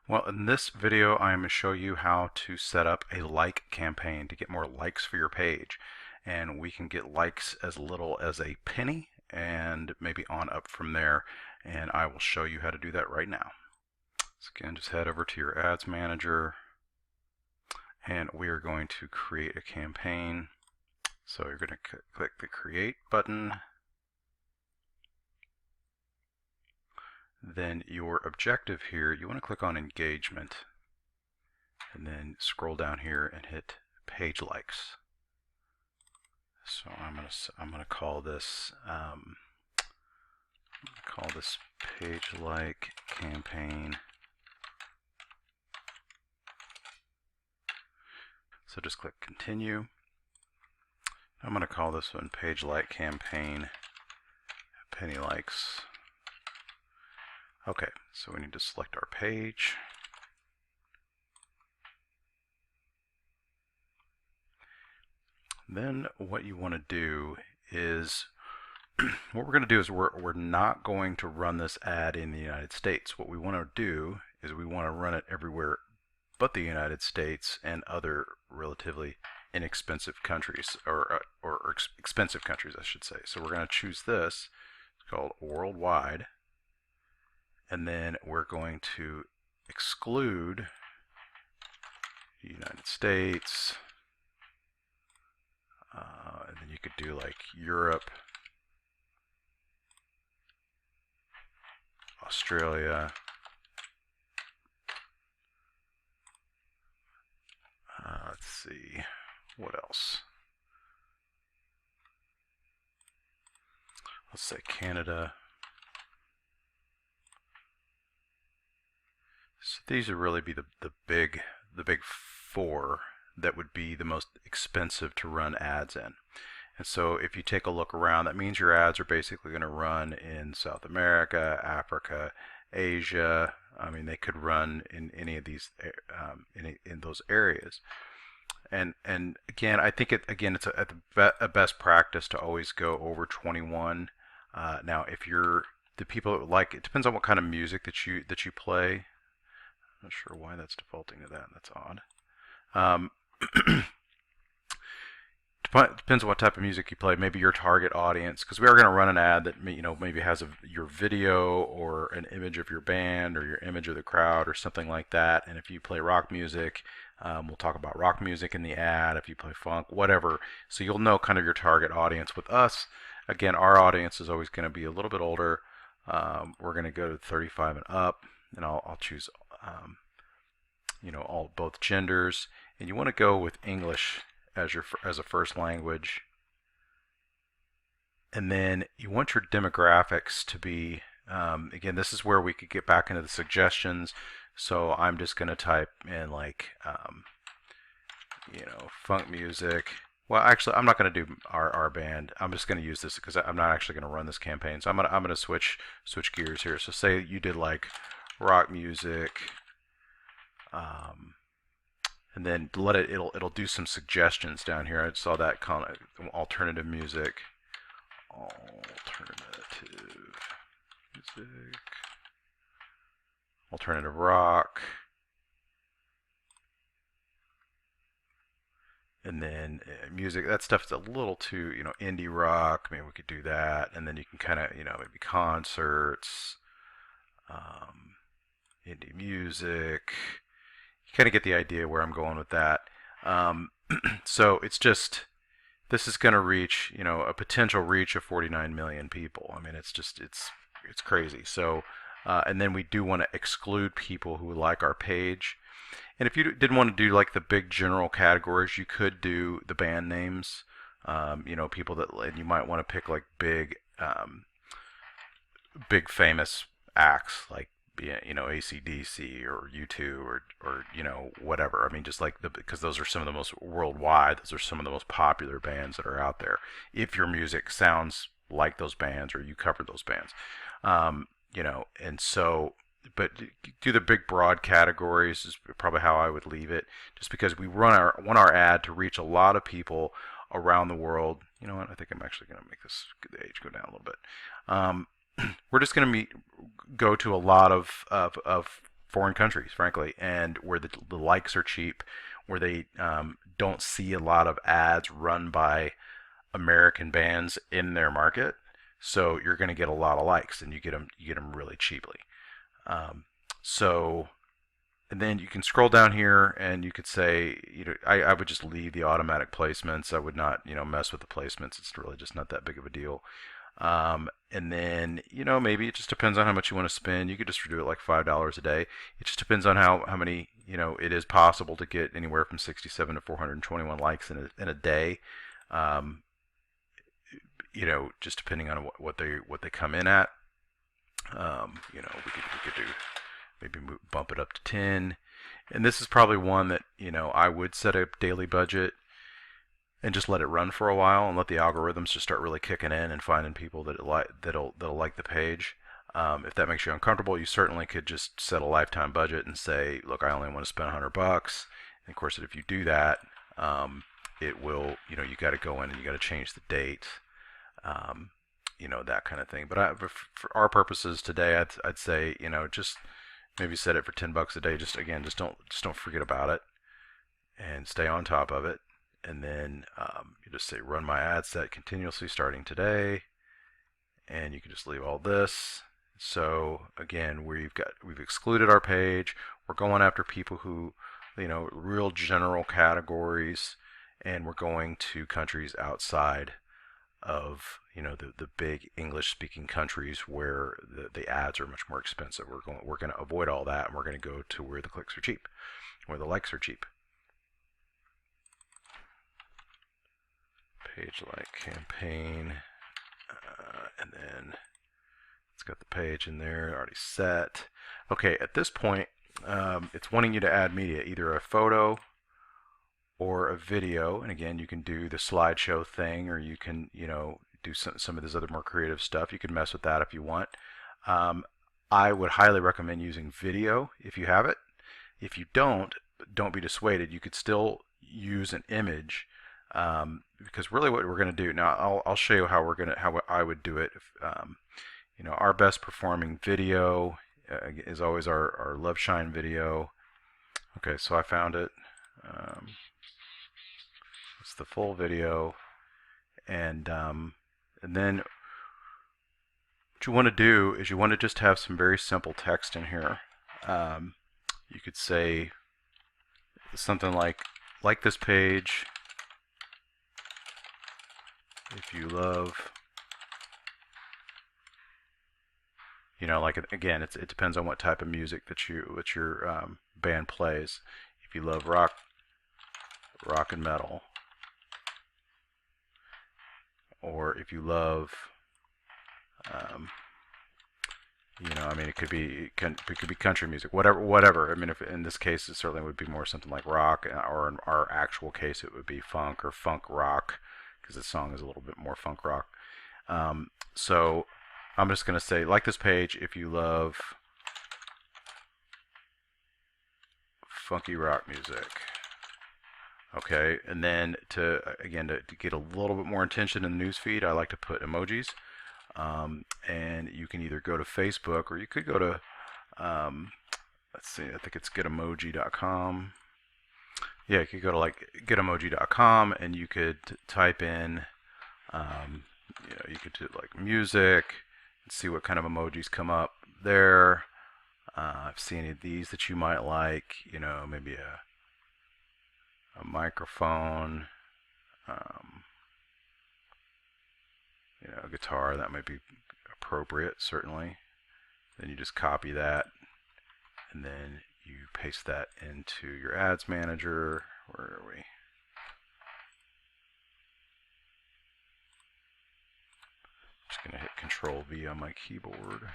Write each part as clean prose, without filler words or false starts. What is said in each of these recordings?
Well, in this video, I'm going to show you how to set up a like campaign to get more likes for your page. And we can get likes as little as a penny and maybe on up from there. And I will show you how to do that right now. So again, just head over to your ads manager and we are going to create a campaign. So you're going to click the create button. Then your objective here, you want to click on engagement and then scroll down here and hit page likes. So I'm gonna call this page like campaign. So just click continue. I'm gonna call this one page like campaign penny likes. Okay, so we need to select our page. Then what you want to do is, what we're going to do is we're not going to run this ad in the United States. What we want to do is we want to run it everywhere but the United States and other relatively inexpensive countries, or expensive countries, I should say. So we're going to choose this. It's called worldwide. And then we're going to exclude the United States. And then you could do like Europe, Australia, let's see, what else? Let's say Canada. So these would really be the big four that would be the most expensive to run ads in. And so if you take a look around, that means your ads are basically going to run in South America, Africa, Asia. I mean, they could run in any of these in those areas. And again, I think it's a best practice to always go over 21. Now, if you're the people that like it, depends on what kind of music that you play. I'm not sure why that's defaulting to that. That's odd. Depends on what type of music you play. Maybe your target audience, because we are going to run an ad that maybe has your video or an image of your band or your image of the crowd or something like that. And if you play rock music, we'll talk about rock music in the ad. If you play funk, whatever, so you'll know kind of your target audience. With us, again, our audience is always going to be a little bit older. We're going to go to 35 and up, and I'll choose both genders. And you want to go with English as a first language. And then you want your demographics to be, again, this is where we could get back into the suggestions. So I'm just going to type in like, funk music. Well, actually, I'm not going to do our band. I'm just going to use this because I'm not actually going to run this campaign. So I'm going to switch gears here. So say you did like rock music. And then it'll do some suggestions down here. I saw that kind of alternative music, alternative rock, and then music. That stuff's a little too indie rock. Maybe we could do that, and then you can kind of maybe concerts, indie music. You kind of get the idea where I'm going with that. So it's just, this is going to reach, a potential reach of 49 million people. I mean, it's crazy. So, and then we do want to exclude people who like our page. And if you didn't want to do like the big general categories, you could do the band names. People that, and you might want to pick like big famous acts like AC/DC or U2 or whatever. I mean, just like because those are some of the most worldwide. Those are some of the most popular bands that are out there. If your music sounds like those bands or you cover those bands, and so. But do the big broad categories is probably how I would leave it. Just because we want our ad to reach a lot of people around the world. You know what? I think I'm actually going to make the age go down a little bit. We're just going to go to a lot of foreign countries, frankly, and where the likes are cheap, where they don't see a lot of ads run by American bands in their market. So you're going to get a lot of likes, and you get them really cheaply. Um, so and then you can scroll down here and you could say, I would just leave the automatic placements. I would not, mess with the placements. It's really just not that big of a deal. And then, maybe it just depends on how much you want to spend. You could just do it like $5 a day. It just depends on how many, it is possible to get anywhere from 67 to 421 likes in a day. Um, just depending on what they come in at. We could do maybe bump it up to 10. And this is probably one that, I would set a daily budget and just let it run for a while and let the algorithms just start really kicking in and finding people that'll like the page. If that makes you uncomfortable, you certainly could just set a lifetime budget and say, look, I only want to spend $100. And of course, if you do that, it will, you got to go in and you got to change the date, that kind of thing. But for our purposes today, I'd say, just maybe set it for $10 a day. Just don't forget about it and stay on top of it. And then you just say run my ad set continuously starting today, and you can just leave all this. So again, we've excluded our page. We're going after people who, real general categories, and we're going to countries outside of the big English speaking countries where the ads are much more expensive. We're going to avoid all that, and we're going to go to where the clicks are cheap, where the likes are cheap. Page like campaign, and then it's got the page in there already set. Okay, at this point, it's wanting you to add media, either a photo or a video. And again, you can do the slideshow thing, or you can do some of this other more creative stuff. You can mess with that if you want. I would highly recommend using video if you have it. If you don't be dissuaded. You could still use an image. Because really what we're going to do now, I'll show you how I would do it. Our best performing video is always our Love Shine video. Okay, so I found it. It's the full video, and then what you want to do is you want to just have some very simple text in here. You could say something like this page if you love, again, it depends on what type of music that your band plays. If you love rock and metal, or if you love, it could be country music, whatever. I mean, if in this case, it certainly would be more something like rock, or in our actual case, it would be funk or funk rock, because the song is a little bit more funk rock. So I'm just going to say, like this page if you love funky rock music. Okay, and then to get a little bit more attention in the newsfeed, I like to put emojis. And you can either go to Facebook, or you could go to, let's see, I think it's getamoji.com. Yeah, you could go to getamoji.com, and you could type in, you could do music, and see what kind of emojis come up there. See any of these that you might like, maybe a microphone, a guitar, that might be appropriate, certainly. Then you just copy that, and then you paste that into your ads manager. Where are we? Just going to hit Control V on my keyboard.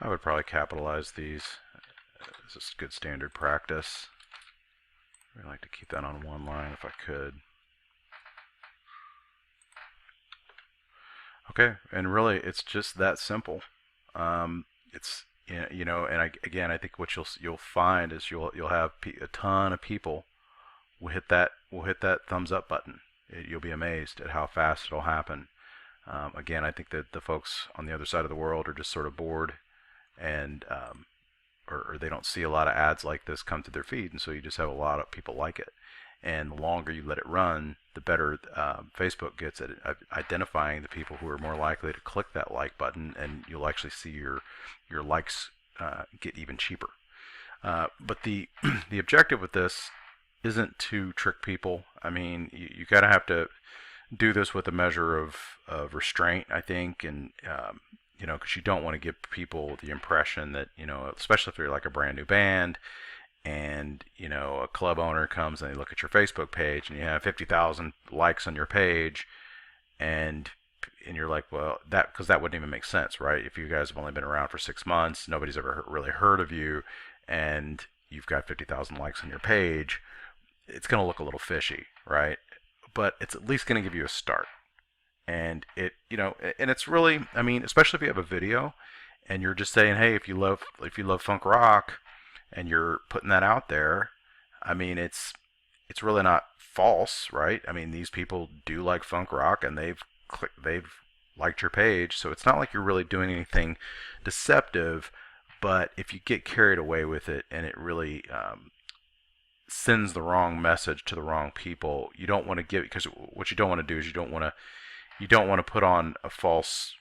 I would probably capitalize these. This is good standard practice. I like to keep that on one line if I could. Okay, and really it's just that simple. It's and I think what you'll find is you'll have a ton of people will hit that thumbs up button. You'll be amazed at how fast it'll happen. Again, I think that the folks on the other side of the world are just sort of bored, and or they don't see a lot of ads like this come to their feed, and so you just have a lot of people like it. And the longer you let it run, the better Facebook gets at identifying the people who are more likely to click that like button, and you'll actually see your likes get even cheaper. But the the objective with this isn't to trick people. I mean, you gotta have to do this with a measure of restraint, I think, and you know, because you don't want to give people the impression that, you know, especially if you're like a brand new band, and you know, a club owner comes and they look at your Facebook page and you have 50,000 likes on your page, and you're like, well, that, because that wouldn't even make sense, right? If you guys have only been around for 6 months, nobody's ever really heard of you, and you've got 50,000 likes on your page, it's going to look a little fishy, right? But it's at least going to give you a start. And it, you know, and it's really, I mean, especially if you have a video and you're just saying, hey, if you love funk rock, and you're putting that out there, I mean, it's really not false, right? I mean, these people do like funk rock, and they've liked your page, so it's not like you're really doing anything deceptive. But if you get carried away with it and it really sends the wrong message to the wrong people, you don't want to give, because what you don't want to do is you don't want to put on a false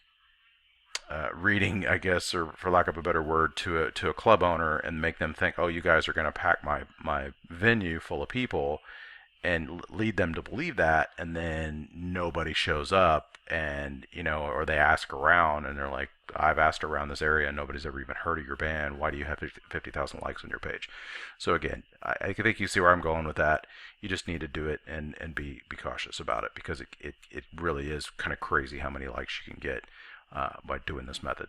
reading, I guess, or for lack of a better word, to a club owner and make them think, oh, you guys are going to pack my venue full of people, and lead them to believe that, and then nobody shows up, and you know, or they ask around and they're like, I've asked around this area and nobody's ever even heard of your band. Why do you have 50,000 likes on your page? So again, I think you see where I'm going with that. You just need to do it and be cautious about it, because it really is kind of crazy how many likes you can get by doing this method.